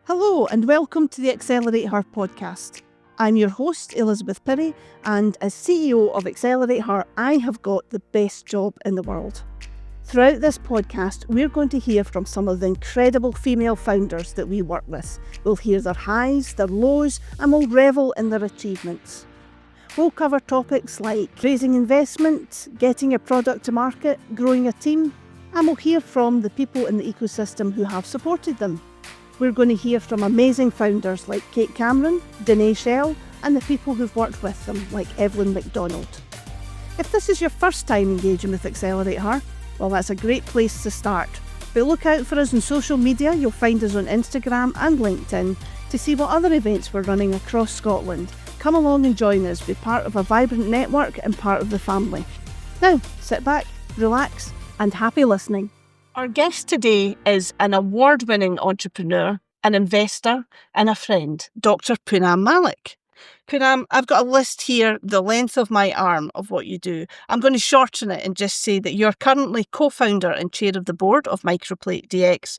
Hello and welcome to the AccelerateHER podcast. I'm your host, Elizabeth Pirrie, and as CEO of AccelerateHER, I have got the best job in the world. Throughout this podcast, we're going to hear from some of the incredible female founders that we work with. We'll hear their highs, their lows, and we'll revel in their achievements. We'll cover topics like raising investment, getting a product to market, growing a team, and we'll hear from the people in the ecosystem who have supported them. We're going to hear from amazing founders like Kate Cameron, Danae Schell, and the people who've worked with them like Evelyn McDonald. If this is your first time engaging with AccelerateHER, well, that's a great place to start. But look out for us on social media. You'll find us on Instagram and LinkedIn to see what other events we're running across Scotland. Come along and join us, be part of a vibrant network and part of the family. Now, sit back, relax, and happy listening. Our guest today is an award-winning entrepreneur, an investor, and a friend, Dr Poonam Malik. Poonam, I've got a list here, the length of my arm, of what you do. I'm going to shorten it and just say that you're currently co-founder and chair of the board of Microplate DX.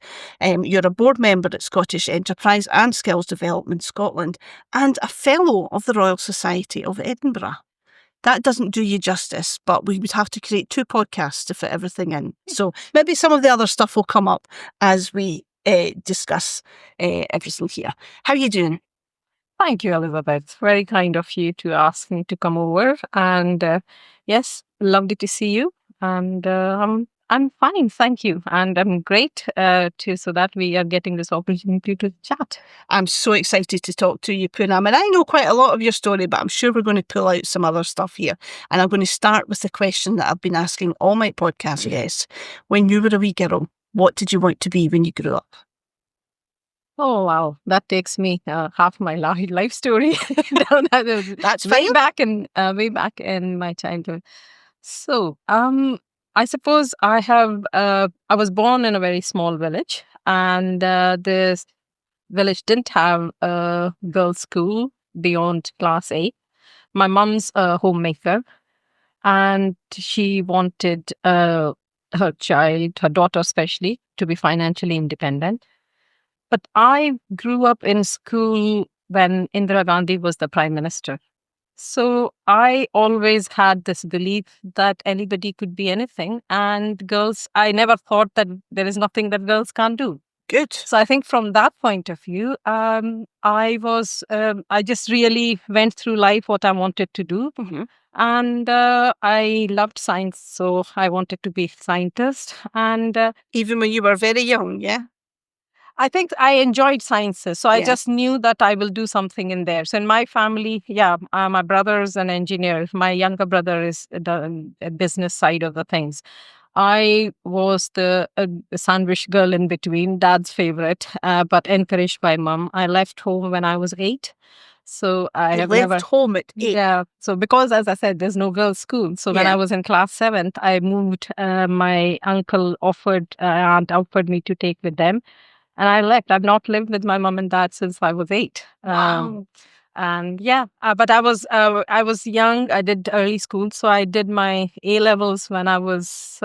You're a board member at Scottish Enterprise and Skills Development Scotland, and a fellow of the Royal Society of Edinburgh. That doesn't do you justice, but we would have to create 2 podcasts to fit everything in. So maybe some of the other stuff will come up as we discuss everything here. How are you doing? Thank you, Elizabeth. Very kind of you to ask me to come over. And yes, lovely to see you. And I'm fine, thank you. And I'm great so that we are getting this opportunity to chat. I'm so excited to talk to you, Poonam. And I know quite a lot of your story, but I'm sure we're going to pull out some other stuff here. And I'm going to start with the question that I've been asking all my podcast guests. When you were a wee girl, what did you want to be when you grew up? Oh, wow. That takes me half my life story. That's way back in my childhood. So, I suppose I was born in a very small village, and this village didn't have a girls' school beyond class 8. My mom's a homemaker, and she wanted her daughter especially, to be financially independent. But I grew up in school when Indira Gandhi was the prime minister. So I always had this belief that anybody could be anything, and girls, I never thought that there is nothing that girls can't do. Good. So I think from that point of view, I just really went through life what I wanted to do. Mm-hmm. And I loved science, so I wanted to be a scientist. And even when you were very young, yeah? I think I enjoyed sciences, so I just knew that I will do something in there. So in my family, my brother is an engineer. My younger brother is the business side of the things. I was the sandwich girl in between, dad's favorite, but encouraged by mom. I left home when I was 8. So I have left home at 8? Yeah. So because, as I said, there's no girls' school. So when I was in class 7th, I moved. My aunt offered me to take with them. And I left. I've not lived with my mom and dad since I was 8. Wow. But I was young. I did early school. So I did my A-levels when I was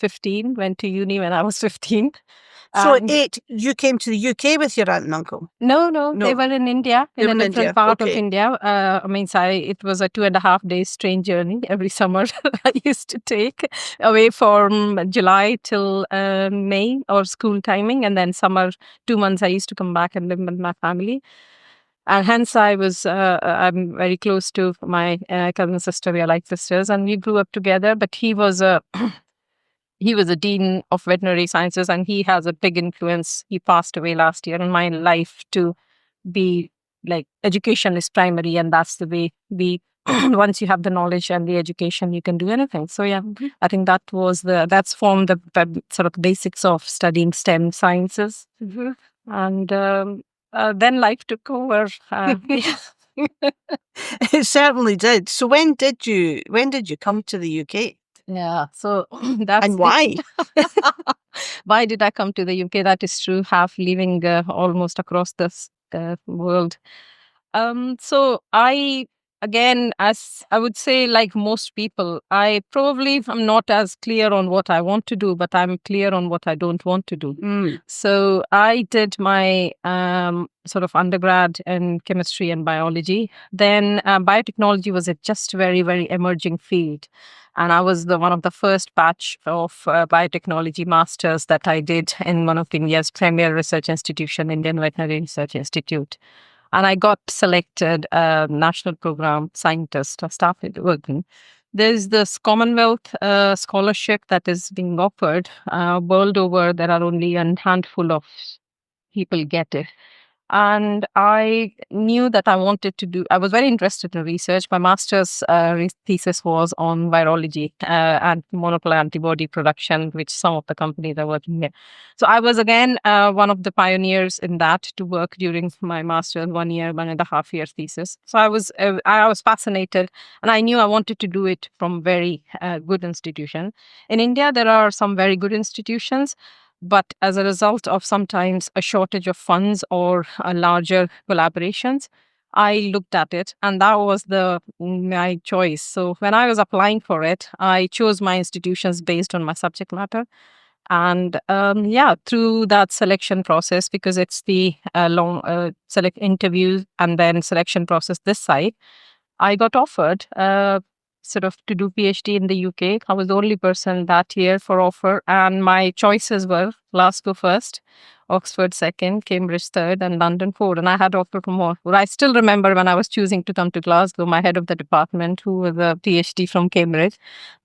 15, went to uni when I was 15. So at 8, you came to the UK with your aunt and uncle? No, they were in India, in a different part of India. It was a 2.5 days train journey every summer I used to take away from July till May or school timing. And then summer, 2 months, I used to come back and live with my family. And hence I'm very close to my cousin sister. We are like sisters, and we grew up together. But he was a dean of veterinary sciences, and he has a big influence. He passed away last year in my life to be like education is primary, and that's the way once you have the knowledge and the education, you can do anything. So I think that's formed the sort of basics of studying STEM sciences. Mm-hmm. And then life took over. It certainly did. So when did you come to the UK? Yeah, so that's... And why? Why did I come to the UK? That is true, half living almost across this world. So I again, as I would say, like most people, I probably am not as clear on what I want to do, but I'm clear on what I don't want to do. So I did my sort of undergrad in chemistry and biology. Then biotechnology was a just very, very emerging field. And I was one of the first batch of biotechnology masters that I did in one of India's premier research institution, Indian Veterinary Research Institute. And I got selected a national program scientist. I started working. There's this Commonwealth scholarship that is being offered world over. There are only a handful of people get it. And I knew that I was very interested in research. My master's thesis was on virology and monoclonal antibody production, which some of the companies are working in. So I was again one of the pioneers in that to work during my master's 1.5 year thesis. So I was fascinated, and I knew I wanted to do it from very good institution. In India, there are some very good institutions, but as a result of sometimes a shortage of funds or a larger collaborations, I looked at it, and that was my choice. So when I was applying for it, I chose my institutions based on my subject matter. And through that selection process, because it's the long select interview and then selection process this side, I got offered sort of to do PhD in the UK. I was the only person that year for offer, and my choices were Glasgow first, Oxford second, Cambridge third, and London fourth. And I had offer from more. Well, I still remember when I was choosing to come to Glasgow, my head of the department, who was a PhD from Cambridge,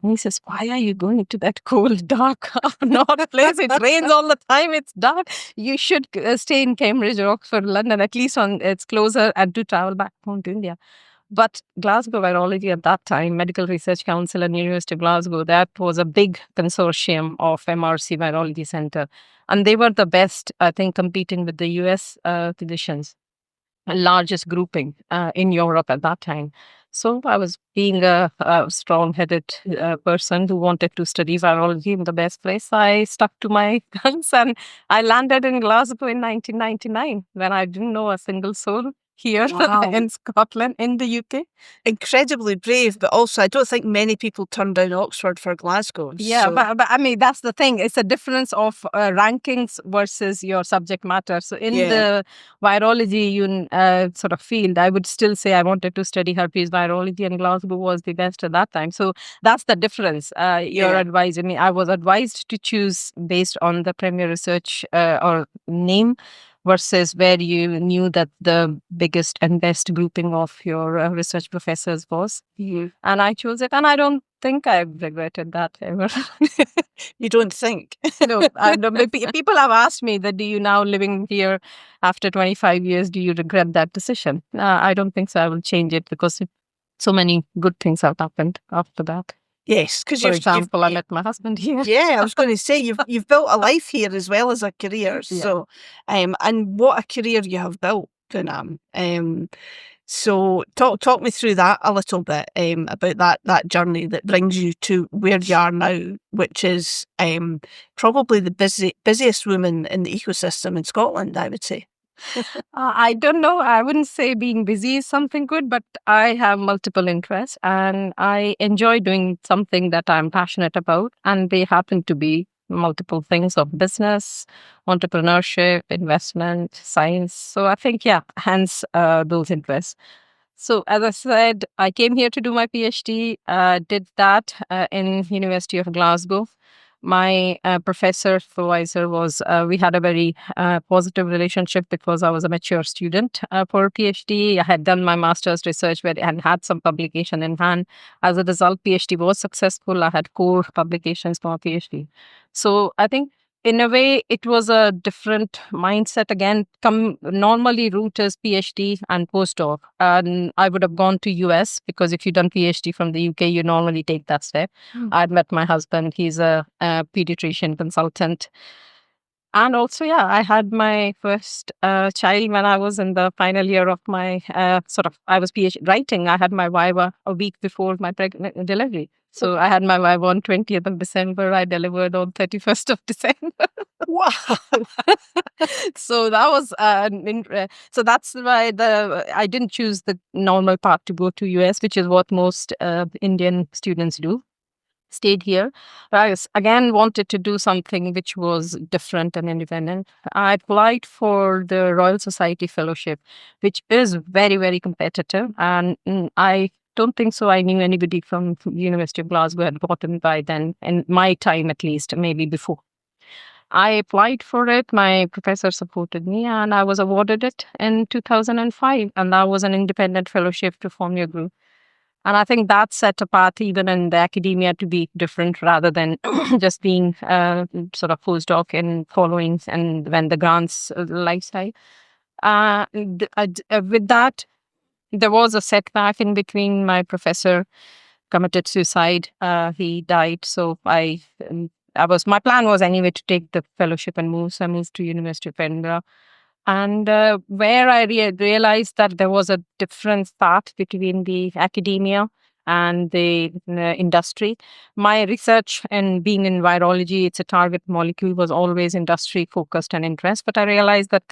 and he says, "Why are you going to that cold, dark north place? It rains all the time. It's dark. You should stay in Cambridge or Oxford, London. At least it's closer, and to travel back home to India." But Glasgow Virology at that time, Medical Research Council and University of Glasgow, that was a big consortium of MRC Virology Center. And they were the best, I think, competing with the US physicians, largest grouping in Europe at that time. So I was being a strong-headed person who wanted to study virology in the best place. I stuck to my guns, and I landed in Glasgow in 1999 when I didn't know a single soul here in Scotland, in the UK. Incredibly brave, but also I don't think many people turn down Oxford for Glasgow. Yeah, so. but I mean, that's the thing. It's a difference of rankings versus your subject matter. So in the virology sort of field, I would still say I wanted to study herpes virology, and Glasgow was the best at that time. So that's the difference. Your advice, I mean, I was advised to choose based on the premier research or name, versus where you knew that the biggest and best grouping of your research professors was. And I chose it, and I don't think I've regretted that ever. You don't think? No, people have asked me that, do you now living here after 25 years, do you regret that decision? I don't think so. I will change it because so many good things have happened after that. Yes, because for example, I met my husband here. Yeah, I was going to say you've built a life here as well as a career. Yeah. So, and what a career you have built, Poonam. So talk me through that a little bit about that journey that brings you to where you are now, which is probably the busiest woman in the ecosystem in Scotland, I would say. I don't know. I wouldn't say being busy is something good, but I have multiple interests and I enjoy doing something that I'm passionate about. And they happen to be multiple things of business, entrepreneurship, investment, science. So I think, hence those interests. So as I said, I came here to do my PhD, did that in University of Glasgow. My professor, supervisor was, we had a very positive relationship because I was a mature student for PhD. I had done my master's research and had some publication in hand. As a result, PhD was successful. I had core publications for PhD. So I think in a way, it was a different mindset. Again, normally route is PhD and postdoc. And I would have gone to US because if you've done PhD from the UK, you normally take that step. I'd met my husband. He's a pediatrician consultant. And also, yeah, I had my first child when I was in the final year of my I was PhD writing. I had my viva a week before my delivery. So I had my viva on 20th of December. I delivered on 31st of December. Wow. So that was so that's why I didn't choose the normal path to go to US, which is what most Indian students do. Stayed here. I again wanted to do something which was different and independent. I applied for the Royal Society Fellowship, which is very, very competitive. And I don't think so. I knew anybody from the University of Glasgow had gotten by then, in my time at least, maybe before. I applied for it. My professor supported me, and I was awarded it in 2005. And that was an independent fellowship to form your group. And I think that set a path even in the academia to be different rather than just being sort of postdoc and following and when the grants lifestyle. With that, there was a setback in between. My professor committed suicide. He died. So my plan was anyway to take the fellowship and move. So I moved to University of Edinburgh. And where I realized that there was a different path between the academia and the industry. My research and being in virology, it's a target molecule, was always industry focused and interest. But I realized that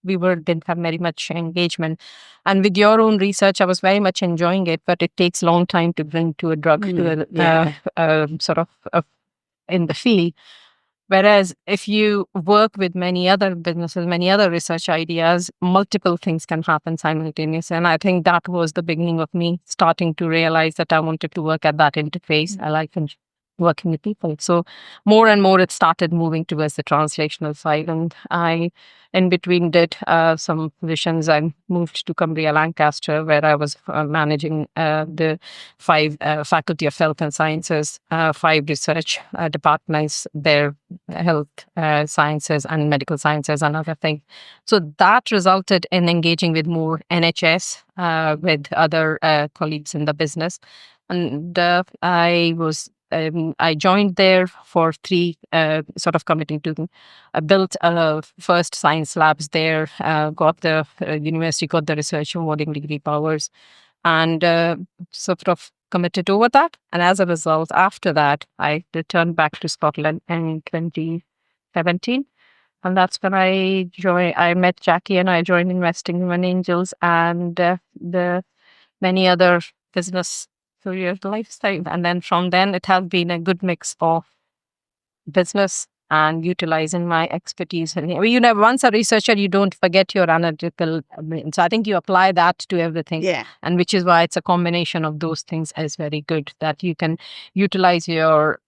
didn't have very much engagement. And with your own research, I was very much enjoying it, but it takes a long time to bring to a drug in the field. Whereas if you work with many other businesses, many other research ideas, multiple things can happen simultaneously. And I think that was the beginning of me starting to realize that I wanted to work at that interface. I like working with people. So more and more it started moving towards the translational side. And I, in between, did some positions. I moved to Cumbria, Lancaster, where I was managing the 5 Faculty of Health and Sciences, 5 research departments there, health sciences and medical sciences and other things. So that resulted in engaging with more NHS, with other colleagues in the business. And I joined there for 3 committing to built first science labs there, got the university, got the research awarding degree powers, and committed over that. And as a result, after that, I returned back to Scotland in 2017. And that's when I met Jackie and I joined Investing Women Angels and the many other business career lifestyle. And then from then, it has been a good mix of business and utilizing my expertise. And once a researcher, you don't forget your analytical. So I think you apply that to everything. Yeah. And which is why it's a combination of those things is very good, that you can utilize your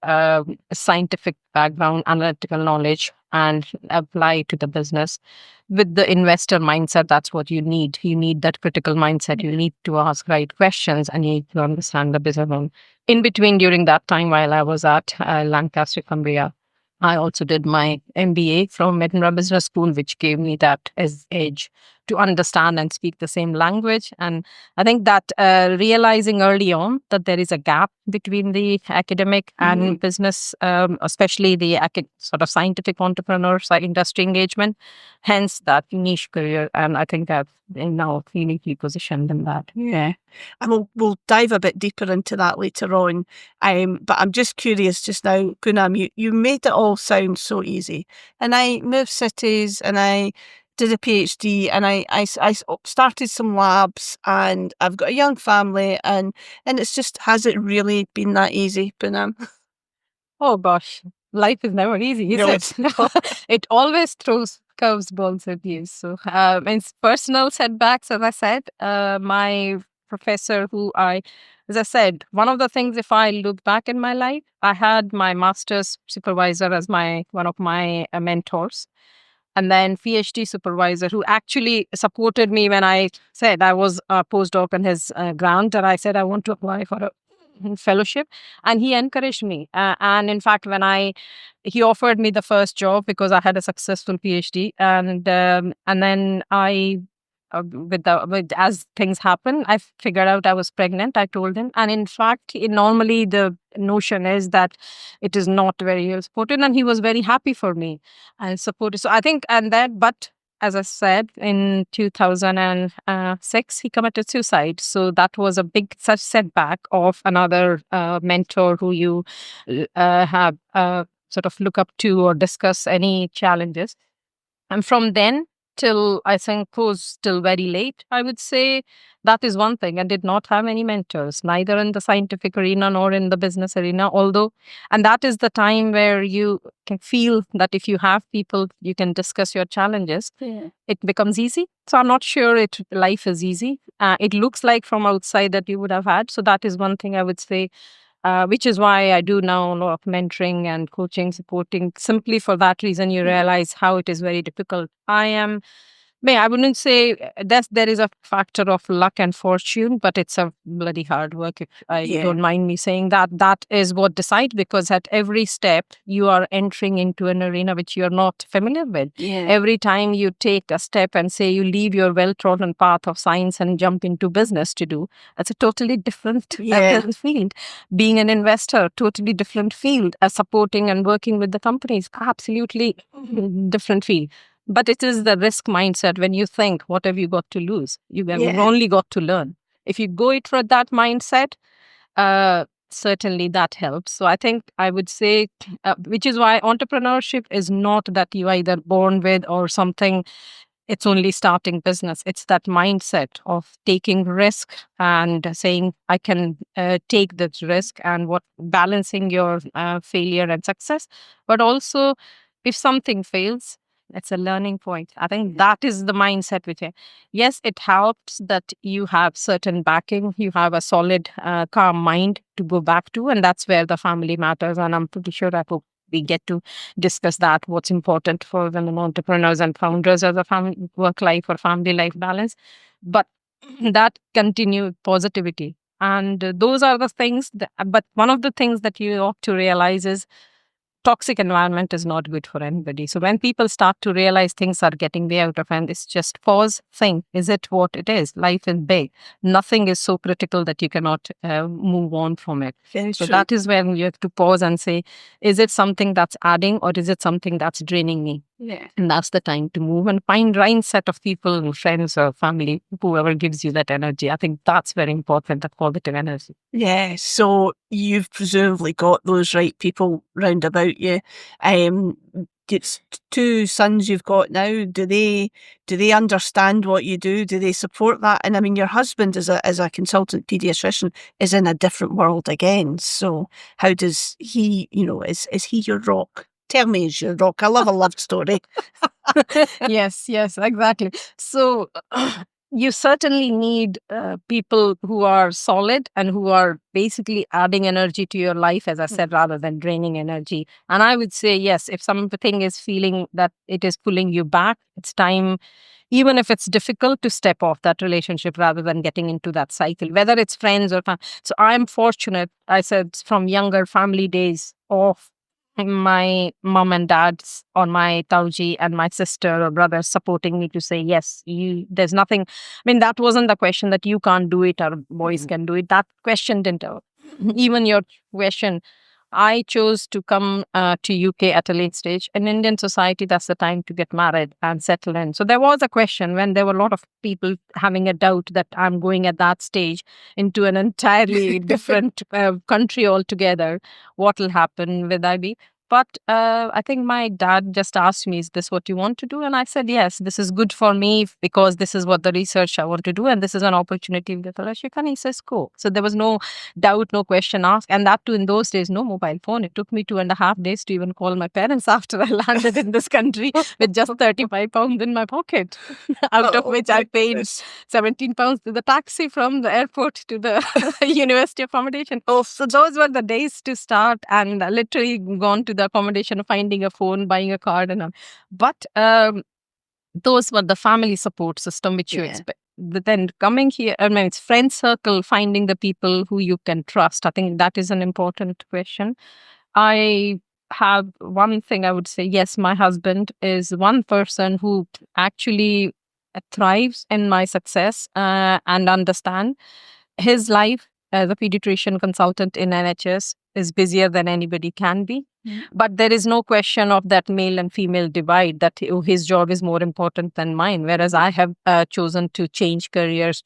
scientific background, analytical knowledge, and apply to the business. With the investor mindset, that's what you need. You need that critical mindset. You need to ask right questions and you need to understand the business. In between, during that time, while I was at Lancaster, Cumbria, I also did my MBA from Edinburgh Business School, which gave me that as edge to understand and speak the same language. And I think that realizing early on that there is a gap between the academic and business, especially the scientific entrepreneur industry engagement, hence that niche career. And I think I've now uniquely positioned in that. Yeah. And we'll dive a bit deeper into that later on. But I'm just curious just now, Poonam, you made it all sound so easy. And I moved cities and I did a PhD and I started some labs and I've got a young family and it's just, has it really been that easy, Poonam? Oh gosh, life is never easy, is it? No. It always throws curveballs at you. So, it's personal setbacks, as I said. My professor, as I said, one of the things, if I look back in my life, I had my master's supervisor as one of my mentors. And then PhD supervisor who actually supported me when I said I was a postdoc in his grant, and I said I want to apply for a fellowship, and he encouraged me. And in fact, he offered me the first job because I had a successful PhD, and then I as things happen, I figured out I was pregnant. I told him. And in fact, normally the notion is that it is not very supported. And he was very happy for me and supported. So I think, but as I said, in 2006, he committed suicide. So that was a big such setback of another mentor who you have sort of look up to or discuss any challenges. And from then till I think was till very late, I would say that is one thing. I did not have any mentors, neither in the scientific arena nor in the business arena, and that is the time where you can feel that if you have people, you can discuss your challenges, it becomes easy. So I'm not sure life is easy. It looks like from outside that you would have had. So that is one thing I would say. Which is why I do now a lot of mentoring and coaching, supporting. Simply for that reason, you realize how it is very difficult. I wouldn't say that there is a factor of luck and fortune, but it's a bloody hard work. If you don't mind me saying that, that is what decides, because at every step you are entering into an arena which you're not familiar with. Every time you take a step and say you leave your well-trodden path of science and jump into business to do, that's a totally different field. Being an investor, totally different field. Supporting and working with the companies, absolutely different field. But it is the risk mindset. When you think, what have you got to lose? You've only got to learn. If you go it for that mindset, certainly that helps. So I think I would say, which is why entrepreneurship is not that you either born with or something. It's only starting business. It's that mindset of taking risk and saying, I can take this risk, and balancing your failure and success. But also, if something fails, it's a learning point. I think that is the mindset yes, it helps that you have certain backing, you have a solid, calm mind to go back to, and that's where the family matters. And I'm pretty sure, I hope we get to discuss that, what's important for women entrepreneurs and founders as a family work life or family life balance. But that continued positivity. And those are the things but one of the things that you ought to realize is toxic environment is not good for anybody. So when people start to realize things are getting way out of hand, it's just pause, think, is it what it is? Life is big. Nothing is so critical that you cannot move on from it. So that is when you have to pause and say, is it something that's adding, or is it something that's draining me? And that's the time to move and find right set of people, friends or family, whoever gives you that energy. I think that's very important, that positive energy. So you've presumably got those right people round about you. It's 2 sons you've got now. Do they understand what you do? Do they support that? And I mean, your husband as a consultant pediatrician is in a different world again. So how does he, is he your rock? Tell me, is your rock? I love a love story. Yes, exactly. So you certainly need people who are solid and who are basically adding energy to your life, as I said, rather than draining energy. And I would say, yes, if something is feeling that it is pulling you back, it's time, even if it's difficult, to step off that relationship rather than getting into that cycle, whether it's friends or family. So I'm fortunate, I said, from younger family days of my mom and dad's on my Tauji and my sister or brother supporting me to say, yes, there's nothing. I mean, that wasn't the question that you can't do it or boys can do it. That question didn't. Even your question, I chose to come to UK at a late stage. In Indian society, that's the time to get married and settle in. So there was a question when there were a lot of people having a doubt that I'm going at that stage into an entirely different country altogether. What will happen? Will I be? But I think my dad just asked me, is this what you want to do? And I said, yes, this is good for me because this is what the research I want to do. And this is an opportunity with the fellowship. And he says, go. So there was no doubt, no question asked. And that too, in those days, no mobile phone. It took me 2.5 days to even call my parents after I landed in this country with just 35 pounds in my pocket, out of which I paid 17 pounds to the taxi from the airport to the university accommodation. So those were the days to start, and literally gone to the accommodation, finding a phone, buying a card, and all. But those were the family support system which you expect. But then coming here, I mean, it's friend circle, finding the people who you can trust. I think that is an important question. I have one thing I would say, yes, my husband is one person who actually thrives in my success and understand his life as a pediatrician consultant in NHS is busier than anybody can be. But there is no question of that male and female divide, that his job is more important than mine. Whereas I have chosen to change careers,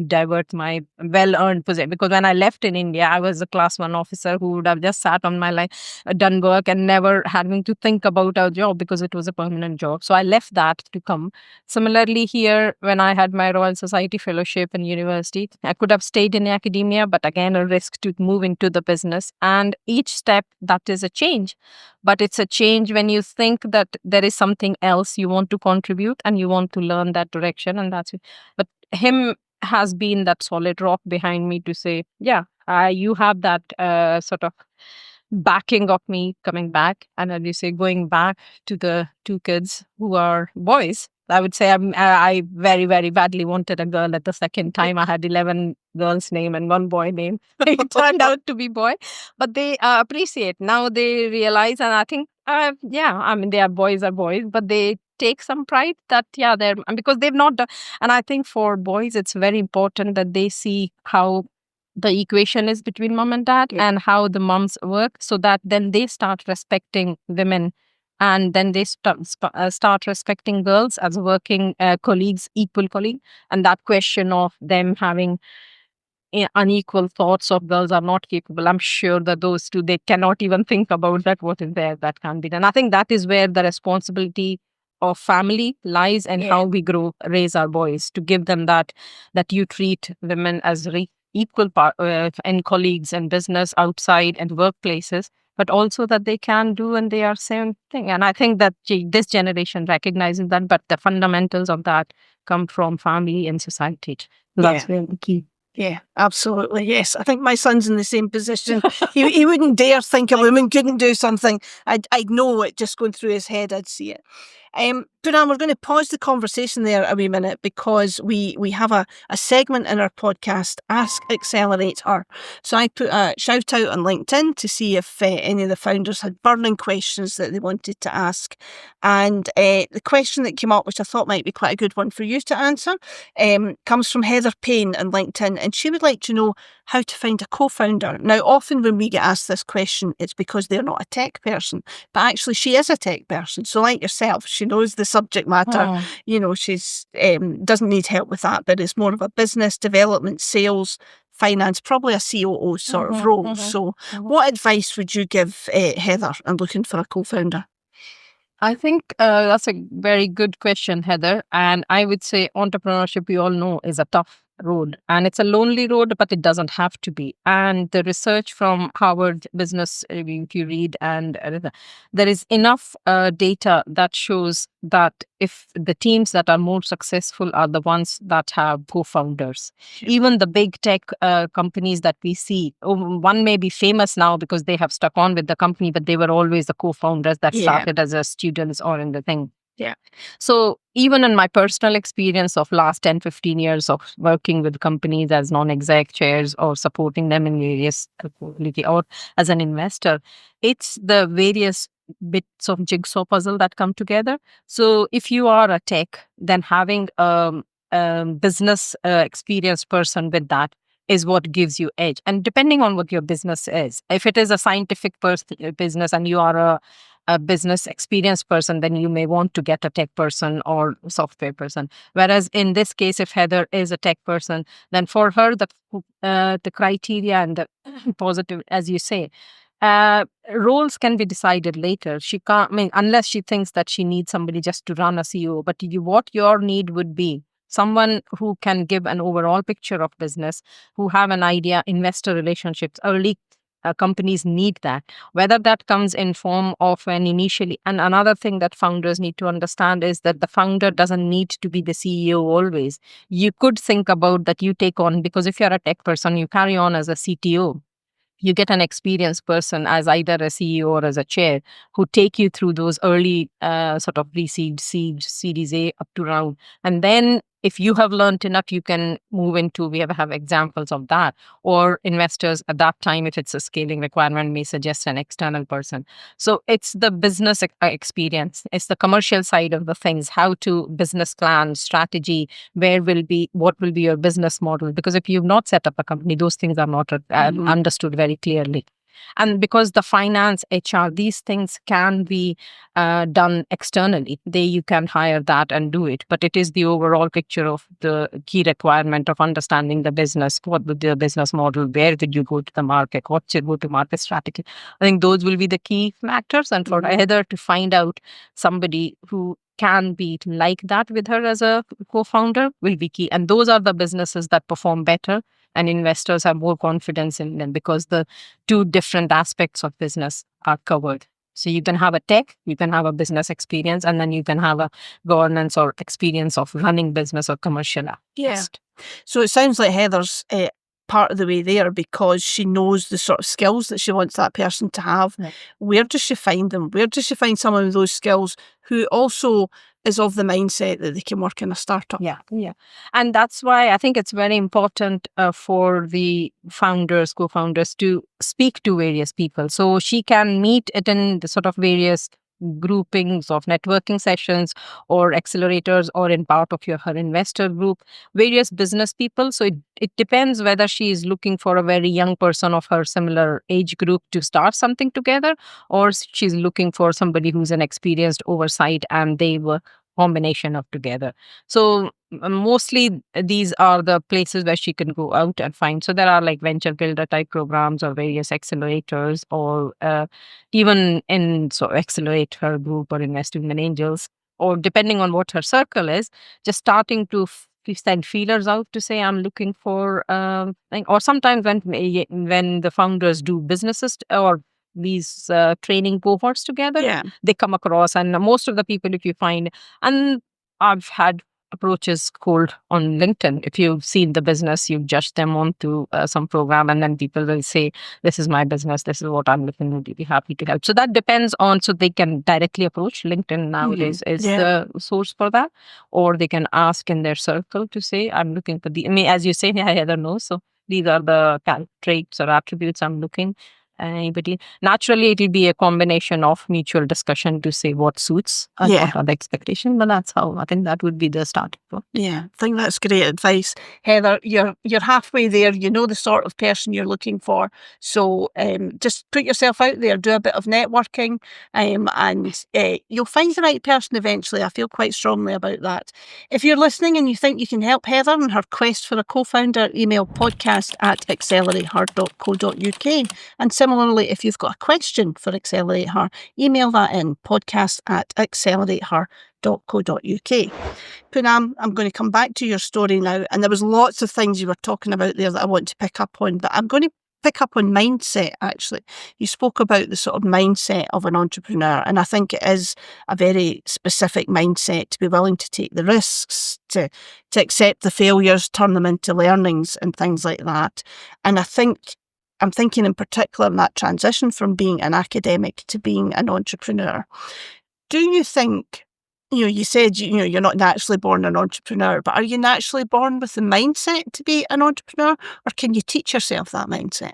divert my well-earned position. Because when I left in India, I was a class 1 officer who would have just sat on my life, done work and never having to think about our job because it was a permanent job. So I left that to come. Similarly here, when I had my Royal Society Fellowship in university, I could have stayed in academia, but again, a risk to move into the business. And each step, that is a change. But it's a change when you think that there is something else you want to contribute and you want to learn that direction. And that's it. But him has been that solid rock behind me to say, yeah, you have that sort of backing of me coming back. And as you say, going back to the 2 kids who are boys. I would say I very, very badly wanted a girl at the second time. I had 11 girls' name and 1 boy name. It turned out to be boy. But they appreciate. Now they realize, and I think, they are boys, but they take some pride that, they're, because they've not done. And I think for boys, it's very important that they see how the equation is between mom and dad and how the moms work, so that then they start respecting women. And then they start respecting girls as working colleagues, equal colleague. And that question of them having unequal thoughts of girls are not capable. I'm sure that those 2, they cannot even think about that, what is there that can be done. I think that is where the responsibility of family lies, and how we raise our boys, to give them that you treat women as equal and colleagues in business, outside and workplaces, but also that they can do and they are same thing. And I think that this generation recognizes that, but the fundamentals of that come from family and society. That's really key. Yeah, absolutely. Yes, I think my son's in the same position. He wouldn't dare think a woman couldn't do something. I'd know it just going through his head. I'd see it. Poonam, we're going to pause the conversation there a wee minute, because we have a segment in our podcast, Ask Accelerate Her. So I put a shout out on LinkedIn to see if any of the founders had burning questions that they wanted to ask. And the question that came up, which I thought might be quite a good one for you to answer, comes from Heather Payne on LinkedIn, and she would like to know how to find a co-founder. Now, often when we get asked this question, it's because they're not a tech person, but actually she is a tech person. So like yourself, she knows the subject matter. You know, she's doesn't need help with that, but it's more of a business development, sales, finance, probably a COO sort of role. So what advice would you give Heather on looking for a co-founder? I think that's a very good question, Heather. And I would say entrepreneurship, we all know, is a tough road, and it's a lonely road, but it doesn't have to be. And the research from Harvard Business Review, if you read, and there is enough data that shows that if the teams that are more successful are the ones that have co-founders. Even the big tech companies that we see, one may be famous now because they have stuck on with the company, but they were always the co-founders that started as a students or in the thing. Yeah. So even in my personal experience of last 10, 15 years of working with companies as non-exec chairs or supporting them in various capability or as an investor, it's the various bits of jigsaw puzzle that come together. So if you are a tech, then having a business experienced person with that is what gives you edge. And depending on what your business is, if it is a scientific business and you are a business experienced person, then you may want to get a tech person or software person. Whereas in this case, if Heather is a tech person, then for her, the criteria and the positive, as you say, roles can be decided later. She can't, unless she thinks that she needs somebody just to run a CEO, but what your need would be, someone who can give an overall picture of business, who have an idea, investor relationships, early companies need that, whether that comes in form of an initially. And another thing that founders need to understand is that the founder doesn't need to be the CEO always. You could think about that you take on, because if you're a tech person, you carry on as a CTO. You get an experienced person as either a CEO or as a chair who take you through those early sort of pre-seed, seed, Series A up to round. And then if you have learned enough, you can move into, we have examples of that. Or investors at that time, if it's a scaling requirement, may suggest an external person. So it's the business experience. It's the commercial side of the things, how to business plan, strategy, what will be your business model? Because if you've not set up a company, those things are not understood very clearly. And because the finance, HR, these things can be done externally. You can hire that and do it. But it is the overall picture of the key requirement of understanding the business. What would the business model? Where did you go to the market? What's your go-to-market strategy? I think those will be the key factors. And for Heather to find out somebody who can be like that with her as a co-founder will be key. And those are the businesses that perform better and investors have more confidence in them, because the two different aspects of business are covered. So you can have a tech, you can have a business experience, and then you can have a governance or experience of running business or commercial. Yeah. So it sounds like Heather's part of the way there, because she knows the sort of skills that she wants that person to have. Right. Where does she find them? Where does she find someone with those skills who also is of the mindset that they can work in a startup? Yeah. And that's why I think it's very important for the founders, co-founders to speak to various people. So she can meet it in the sort of various groupings of networking sessions or accelerators, or in part of her investor group, various business people. So it depends whether she is looking for a very young person of her similar age group to start something together, or she's looking for somebody who's an experienced oversight and they were combination of together. So mostly these are the places where she can go out and find. So there are like venture builder type programs or various accelerators, or even in accelerator group or invest in angels, or depending on what her circle is, just starting to send feelers out to say I'm looking for or sometimes when the founders do businesses or these training cohorts together, they come across, and most of the people, if you find, and I've had approaches cold on LinkedIn. If you've seen the business, you judge them onto some program, and then people will say, this is my business, this is what I'm looking, would you be happy to help? So that depends on, so they can directly approach. LinkedIn nowadays is the source for that, or they can ask in their circle to say, I'm looking for as you say, Heather knows, so these are the traits or attributes I'm looking. Anybody, naturally it will be a combination of mutual discussion to say what suits and what are the expectations, but that's how I think that would be the starting point. I think that's great advice, Heather. You're halfway there. You know the sort of person you're looking for, so just put yourself out there, do a bit of networking, and you'll find the right person eventually. I feel quite strongly about that. If you're listening and you think you can help Heather in her quest for a co-founder, email podcast@accelerateher.co.uk. And similarly, if you've got a question for AccelerateHER, email that in, podcast@accelerateher.co.uk. Poonam, I'm going to come back to your story now, and there was lots of things you were talking about there that I want to pick up on, but I'm going to pick up on mindset, actually. You spoke about the sort of mindset of an entrepreneur, and I think it is a very specific mindset to be willing to take the risks, to accept the failures, turn them into learnings and things like that. And I'm thinking in particular in that transition from being an academic to being an entrepreneur. Do you think, you said, you're not naturally born an entrepreneur, but are you naturally born with the mindset to be an entrepreneur, or can you teach yourself that mindset?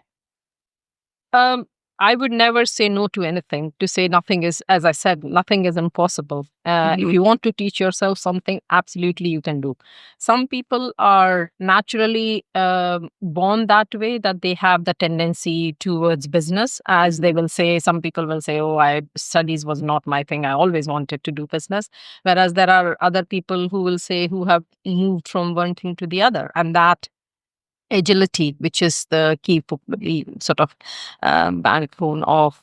I would never say no to anything. To say nothing is, as I said, nothing is impossible. If you want to teach yourself something, absolutely you can do. Some people are naturally born that way, that they have the tendency towards business. As they will say, some people will say, studies was not my thing. I always wanted to do business. Whereas there are other people who will say, who have moved from one thing to the other. And that agility, which is the key sort of backbone of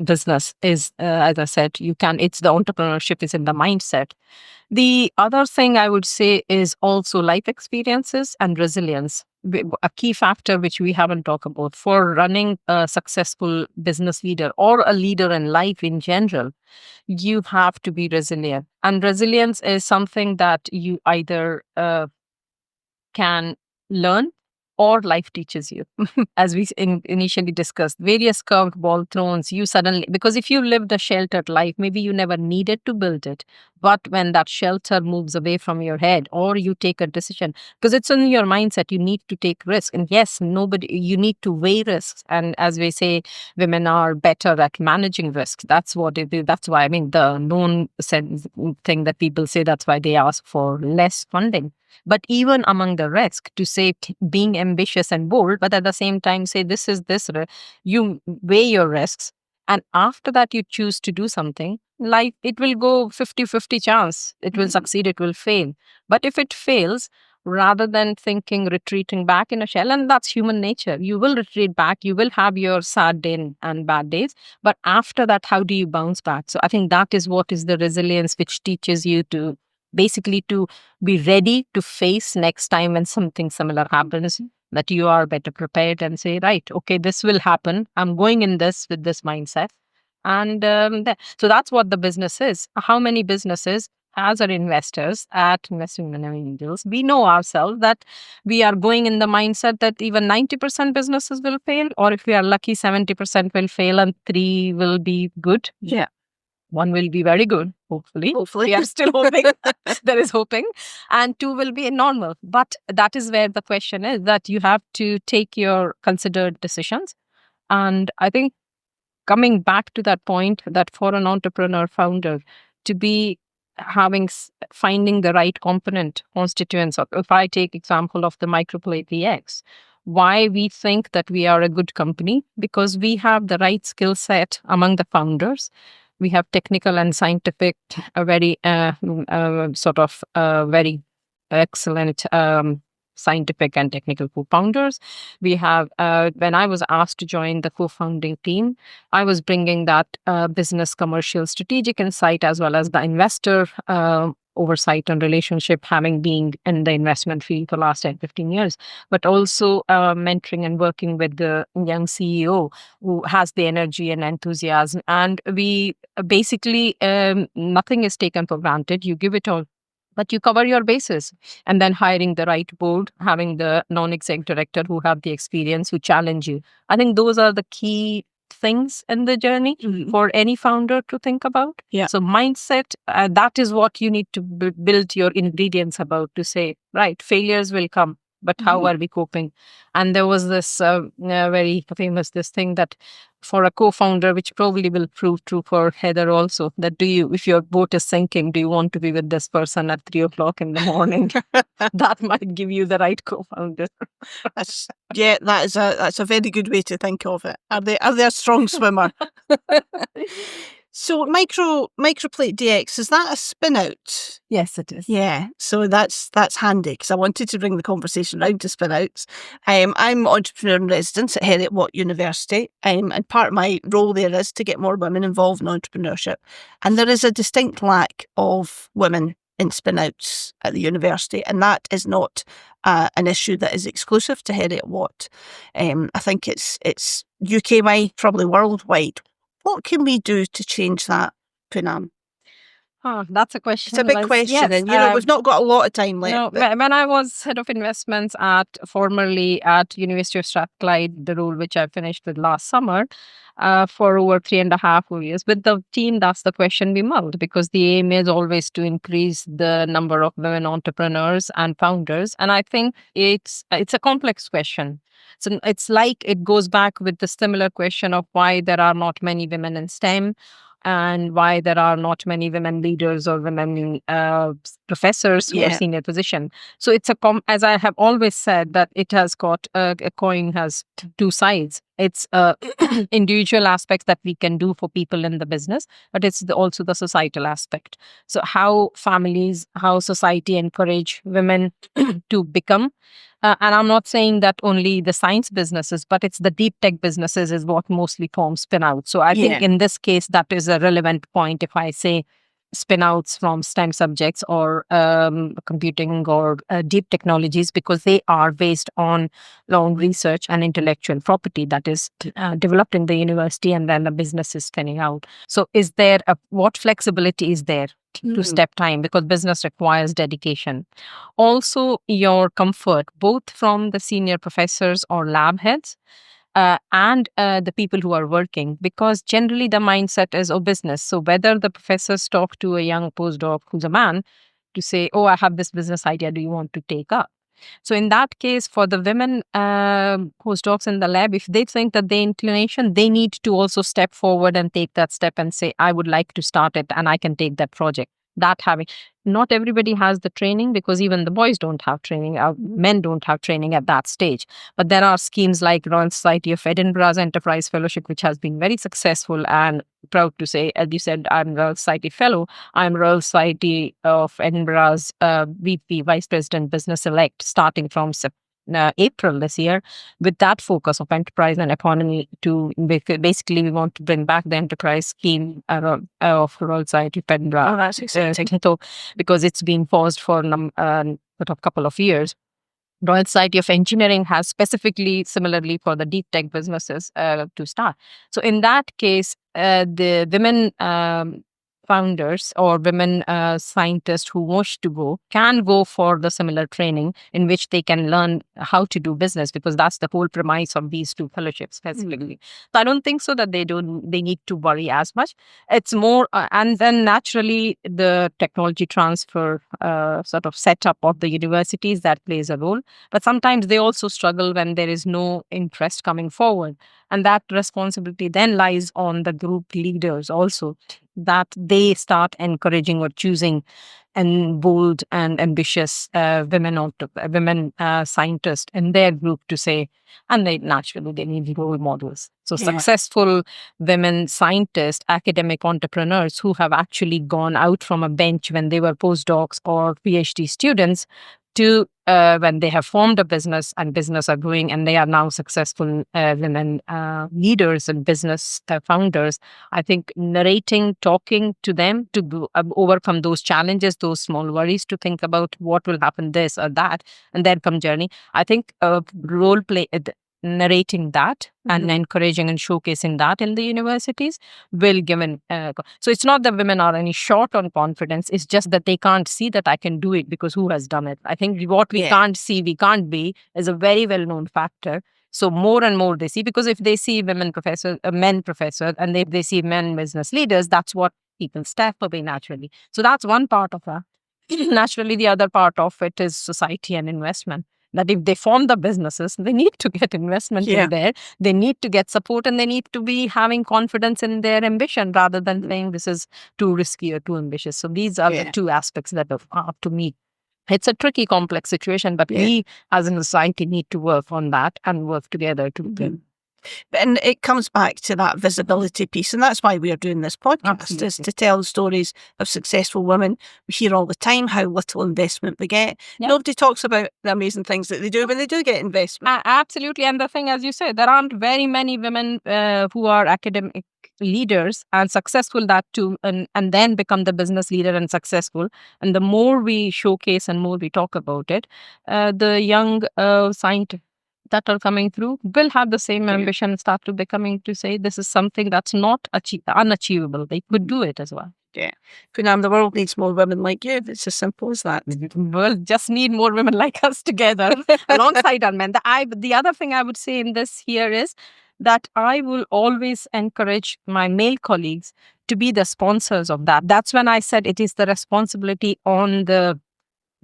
business, is as I said, it's the entrepreneurship is in the mindset. The other thing I would say is also life experiences and resilience. A key factor which we haven't talked about for running a successful business leader or a leader in life in general, you have to be resilient. And resilience is something that you either can learn or life teaches you. As we initially discussed, various curved ball throws, you suddenly, because if you lived a sheltered life, maybe you never needed to build it. But when that shelter moves away from your head, or you take a decision, because it's in your mindset, you need to take risk. And yes, you need to weigh risks. And as we say, women are better at managing risks. That's what it is. That's why, I mean, the known thing that people say, that's why they ask for less funding. But even among the risk, to say being ambitious and bold, but at the same time say this is this, you weigh your risks. And after that, you choose to do something, like it will go 50-50 chance. It will succeed, it will fail. But if it fails, rather than thinking retreating back in a shell, and that's human nature, you will retreat back, you will have your sad day and bad days. But after that, how do you bounce back? So I think that is what is the resilience, which teaches you to basically to be ready to face next time when something similar happens, that you are better prepared and say, right, okay, this will happen. I'm going in this with this mindset. And so that's what the business is. How many businesses, as our investors at Investing in Angels, we know ourselves that we are going in the mindset that even 90% businesses will fail, or if we are lucky, 70% will fail and 3 will be good. Yeah. 1 will be very good, hopefully. We are still hoping. There is hoping. And 2 will be normal. But that is where the question is, that you have to take your considered decisions. And I think coming back to that point, that for an entrepreneur founder to be finding the right constituents of, if I take example of the Microplate DX, why we think that we are a good company, because we have the right skill set among the founders. We have technical and scientific, very very excellent scientific and technical co-founders. We have, when I was asked to join the co-founding team, I was bringing that business, commercial, strategic insight, as well as the investor oversight and relationship, having been in the investment field for the last 10-15 years, but also mentoring and working with the young CEO who has the energy and enthusiasm. And we basically, nothing is taken for granted. You give it all, but you cover your bases. And then hiring the right board, having the non-exec director who have the experience, who challenge you. I think those are the key things in the journey for any founder to think about. Yeah. So mindset, that is what you need to build your ingredients about, to say, right, failures will come, but how are we coping? And there was this very famous thing that for a co-founder, which probably will prove true for Heather also, that if your boat is sinking, do you want to be with this person at 3:00 in the morning? That might give you the right co-founder. That's a very good way to think of it. Are they a strong swimmer? So Microplate DX, is that a spinout? Yes, it is. Yeah, so that's handy, because I wanted to bring the conversation round to spinouts. I'm entrepreneur in residence at Heriot-Watt University, and part of my role there is to get more women involved in entrepreneurship. And there is a distinct lack of women in spinouts at the university, and that is not an issue that is exclusive to Heriot-Watt. I think it's UK-wide, probably worldwide. What can we do to change that, Poonam? Oh, that's a question. It's a big question, and we've not got a lot of time left. When I was head of investments formerly at University of Strathclyde, the role which I finished with last summer, for over 3.5 years with the team, that's the question we mulled, because the aim is always to increase the number of women entrepreneurs and founders. And I think it's a complex question. So it's like it goes back with the similar question of why there are not many women in STEM, and why there are not many women leaders or women professors who are senior position. So it's as I have always said, that it has got a coin has 2 sides. It's individual aspects that we can do for people in the business, but it's also the societal aspect. So how families, how society encourage women to become. And I'm not saying that only the science businesses, but it's the deep tech businesses is what mostly form spin out. So I think in this case, that is a relevant point. If I say spinouts from STEM subjects or computing or deep technologies, because they are based on long research and intellectual property that is developed in the university, and then the business is spinning out. So is there what flexibility is there to step time, because business requires dedication. Also, your comfort, both from the senior professors or lab heads and the people who are working, because generally the mindset is business. So whether the professors talk to a young postdoc who's a man to say, oh, I have this business idea, do you want to take up? So in that case, for the women postdocs in the lab, if they think that the inclination, they need to also step forward and take that step and say, I would like to start it and I can take that project. That having, not everybody has the training, because even the boys don't have training, men don't have training at that stage. But there are schemes like Royal Society of Edinburgh's Enterprise Fellowship, which has been very successful, and proud to say, as you said, I'm Royal Society Fellow. I'm Royal Society of Edinburgh's VP, Vice President Business Elect, starting from April this year, with that focus of enterprise and economy. To basically, we want to bring back the enterprise scheme of Royal Society of Edinburgh. Oh, that's exciting. Because it's been paused for a couple of years. Royal Society of Engineering has specifically, similarly, for the deep tech businesses to start. So in that case, the women founders or women scientists who wish to go can go for the similar training, in which they can learn how to do business, because that's the whole premise of these two fellowships specifically. So I don't think so that they need to worry as much. It's more and then naturally the technology transfer sort of setup of the universities, that plays a role. But sometimes they also struggle when there is no interest coming forward, and that responsibility then lies on the group leaders also, that they start encouraging or choosing and bold and ambitious women scientists in their group to say, and they need role models. So successful women scientists, academic entrepreneurs who have actually gone out from a bench when they were postdocs or PhD students to when they have formed a business and business are growing, and they are now successful women leaders and business founders. I think narrating, talking to them to overcome those challenges, those small worries, to think about what will happen this or that, and then come journey. I think role play, narrating that and encouraging and showcasing that in the universities will give so it's not that women are any short on confidence, it's just that they can't see that I can do it, because who has done it? I think what we can't see, we can't be, is a very well-known factor. So more and more they see, because if they see women professors, men professors, and they see men business leaders, that's what people step away naturally. So that's one part of that. Naturally, the other part of it is society and investment. That if they form the businesses, they need to get investment in there. They need to get support, and they need to be having confidence in their ambition, rather than saying this is too risky or too ambitious. So these are the two aspects that are to me. It's a tricky, complex situation, but we as a society need to work on that and work together to And it comes back to that visibility piece. And that's why we are doing this podcast, is to tell the stories of successful women. We hear all the time how little investment they get. Nobody talks about the amazing things that they do, but they do get investment. Absolutely. And the thing, as you say, there aren't very many women who are academic leaders and successful, that too, and then become the business leader and successful. And the more we showcase and more we talk about it, the young scientists that are coming through will have the same ambition and start to becoming to say this is something that's not unachievable. They could do it as well. Yeah. Poonam, the world needs more women like you. It's as simple as that. We'll just need more women like us together alongside our men. The other thing I would say in this here is that I will always encourage my male colleagues to be the sponsors of that. That's when I said it is the responsibility on the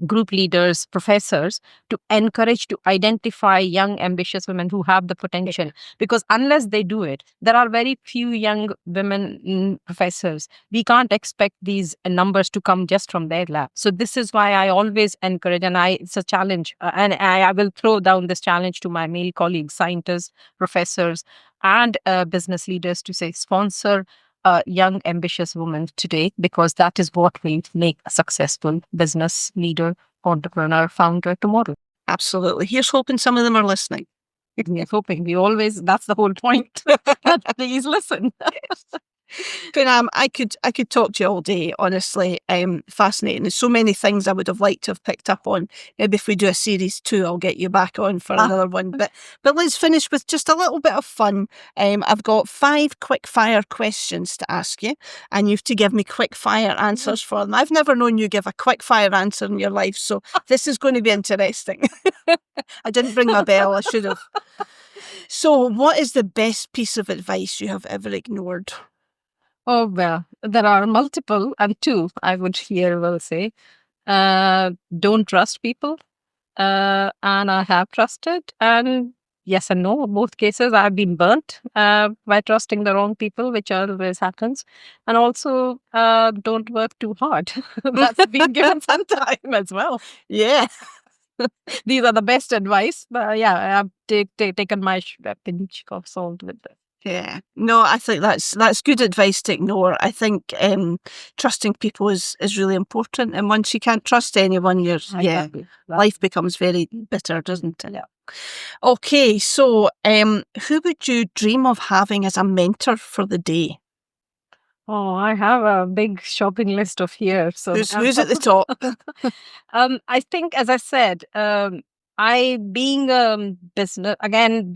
group leaders, professors, to encourage, to identify young, ambitious women who have the potential. Because unless they do it, there are very few young women professors. We can't expect these numbers to come just from their lab. So this is why I always encourage, and it's a challenge, and I will throw down this challenge to my male colleagues, scientists, professors, and business leaders to say, sponsor a young, ambitious woman today, because that is what will make a successful business leader, entrepreneur, founder tomorrow. Absolutely. Here's hoping some of them are listening. Here's hoping. That's the whole point. Please listen. Poonam, I could talk to you all day, honestly. Fascinating. There's so many things I would have liked to have picked up on. Maybe if we do a series 2, I'll get you back on for another one. But let's finish with just a little bit of fun. I've got 5 quick fire questions to ask you, and you have to give me quick fire answers for them. I've never known you give a quick fire answer in your life, so this is going to be interesting. I didn't bring my bell, I should have. So, what is the best piece of advice you have ever ignored? Oh, well, there are multiple, and 2 I would here will say. Don't trust people. And I have trusted, and yes and no. In both cases, I've been burnt by trusting the wrong people, which always happens. And also, don't work too hard. That's been given some time as well. Yeah. These are the best advice. But yeah, I've taken my pinch of salt with this. Yeah, no, I think that's good advice to ignore. I think trusting people is really important, and once you can't trust anyone, life becomes very bitter, doesn't it? Yeah. Okay, so who would you dream of having as a mentor for the day? Oh, I have a big shopping list of here. So who's at the top? I think, as I said, I being a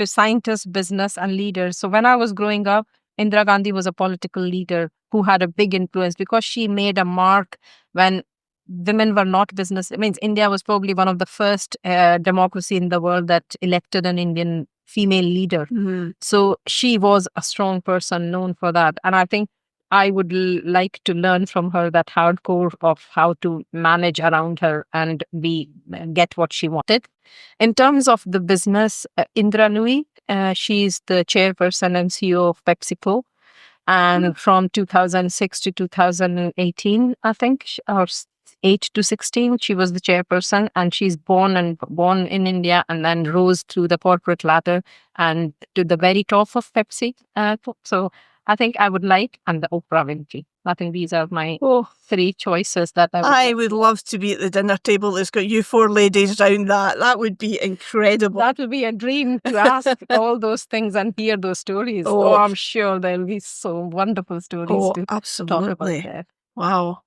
scientist, business and leader. So when I was growing up, Indira Gandhi was a political leader who had a big influence because she made a mark when women were not business. It means India was probably one of the first democracy in the world that elected an Indian female leader. Mm-hmm. So she was a strong person known for that. And I think I would like to learn from her that hardcore of how to manage around her and get what she wanted. In terms of the business, Indra Nui, she's the chairperson and CEO of PepsiCo. And from 2006 to 2018, I think, or 8 to 16, she was the chairperson, and she's born in India and then rose through the corporate ladder and to the very top of Pepsi. So I think I would like, and the Oprah Winfrey. I think these are my 3 choices that I would love to be at the dinner table that's got you 4 ladies around that. That would be incredible. That would be a dream to ask all those things and hear those stories. Oh, I'm sure there'll be so wonderful stories to absolutely. talk about there. Wow.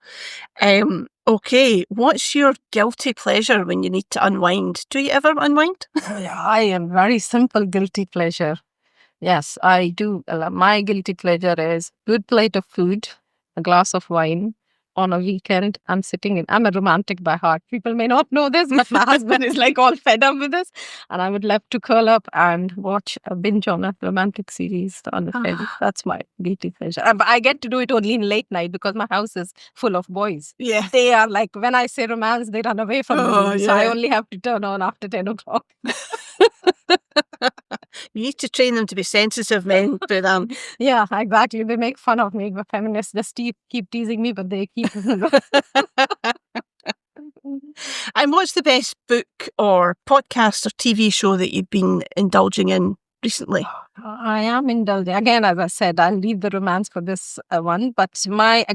Okay, what's your guilty pleasure when you need to unwind? Do you ever unwind? I am very simple guilty pleasure. Yes, I do. My guilty pleasure is good plate of food, a glass of wine on a weekend. I'm a romantic by heart. People may not know this, but my husband is like all fed up with this. And I would love to curl up and watch a binge on a romantic series on the bed. That's my guilty pleasure. But I get to do it only in late night because my house is full of boys. Yeah. They are like, when I say romance, they run away from me. So I only have to turn on after 10 o'clock. You need to train them to be sensitive men, Poonam. Yeah, exactly. They make fun of me. The feminists just keep teasing me, but they keep... And what's the best book or podcast or TV show that you've been indulging in recently? I am indulging. Again, as I said, I'll leave the romance for this one. But my,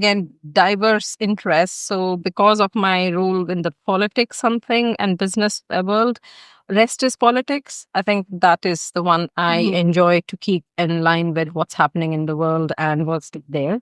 diverse interests. So because of my role in the politics and business world, rest is politics. I think that is the one I enjoy to keep in line with what's happening in the world and what's there.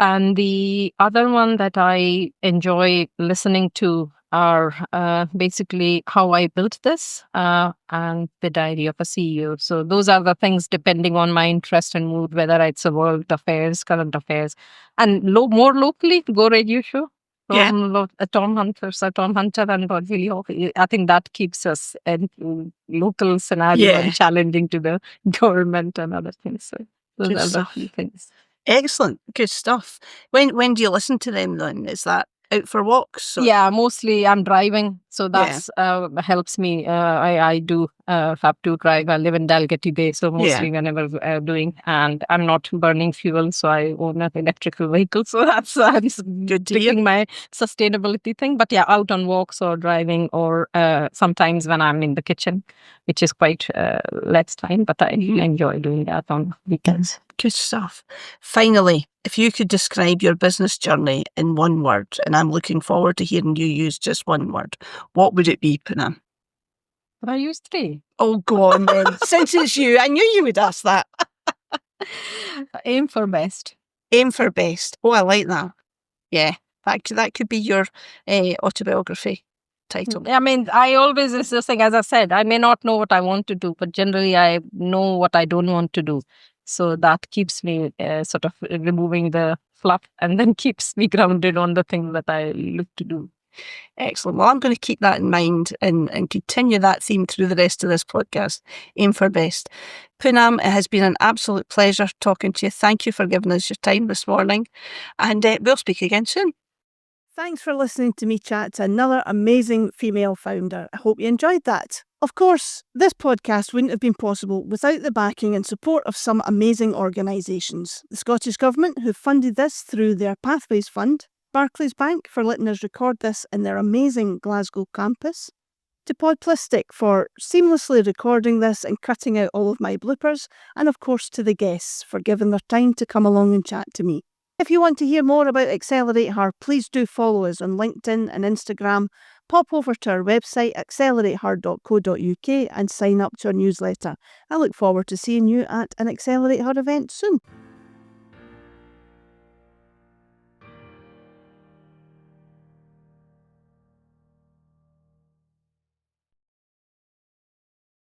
And the other one that I enjoy listening to are basically How I Built This and The Diary of a CEO. So those are the things depending on my interest and mood, whether it's a world affairs, current affairs, and more locally, Go Radio Show. Tom Hunter and God really, I think that keeps us in local scenario and challenging to the government and other things. So those are the few things. Excellent. Good stuff. When do you listen to them then? Is that out for walks? Or? Yeah, mostly I'm driving. So that's helps me. I do have to drive. I live in Dalgety Bay. So mostly whenever doing, and I'm not burning fuel. So I own an electrical vehicle. So that's good to hear. My sustainability thing. But yeah, out on walks or driving or sometimes when I'm in the kitchen, which is quite less time. But I enjoy doing that on weekends. Good stuff. Finally, if you could describe your business journey in one word, and I'm looking forward to hearing you use just one word, what would it be, Poonam? But I use 3. Oh, go on then. Since it's you, I knew you would ask that. Aim for best. Aim for best. Oh, I like that. Yeah, that could be your autobiography title. I mean, I always, it's just like, as I said, I may not know what I want to do, but generally I know what I don't want to do. So that keeps me sort of removing the fluff and then keeps me grounded on the thing that I look to do. Excellent. Well, I'm going to keep that in mind and continue that theme through the rest of this podcast. Aim for best. Poonam, it has been an absolute pleasure talking to you. Thank you for giving us your time this morning, and we'll speak again soon. Thanks for listening to me chat to another amazing female founder. I hope you enjoyed that. Of course, this podcast wouldn't have been possible without the backing and support of some amazing organisations. The Scottish Government, who funded this through their Pathways Fund, Barclays Bank for letting us record this in their amazing Glasgow campus, to Podplistic for seamlessly recording this and cutting out all of my bloopers, and of course to the guests for giving their time to come along and chat to me. If you want to hear more about AccelerateHER, please do follow us on LinkedIn and Instagram. Pop over to our website, accelerateher.co.uk, and sign up to our newsletter. I look forward to seeing you at an AccelerateHER event soon.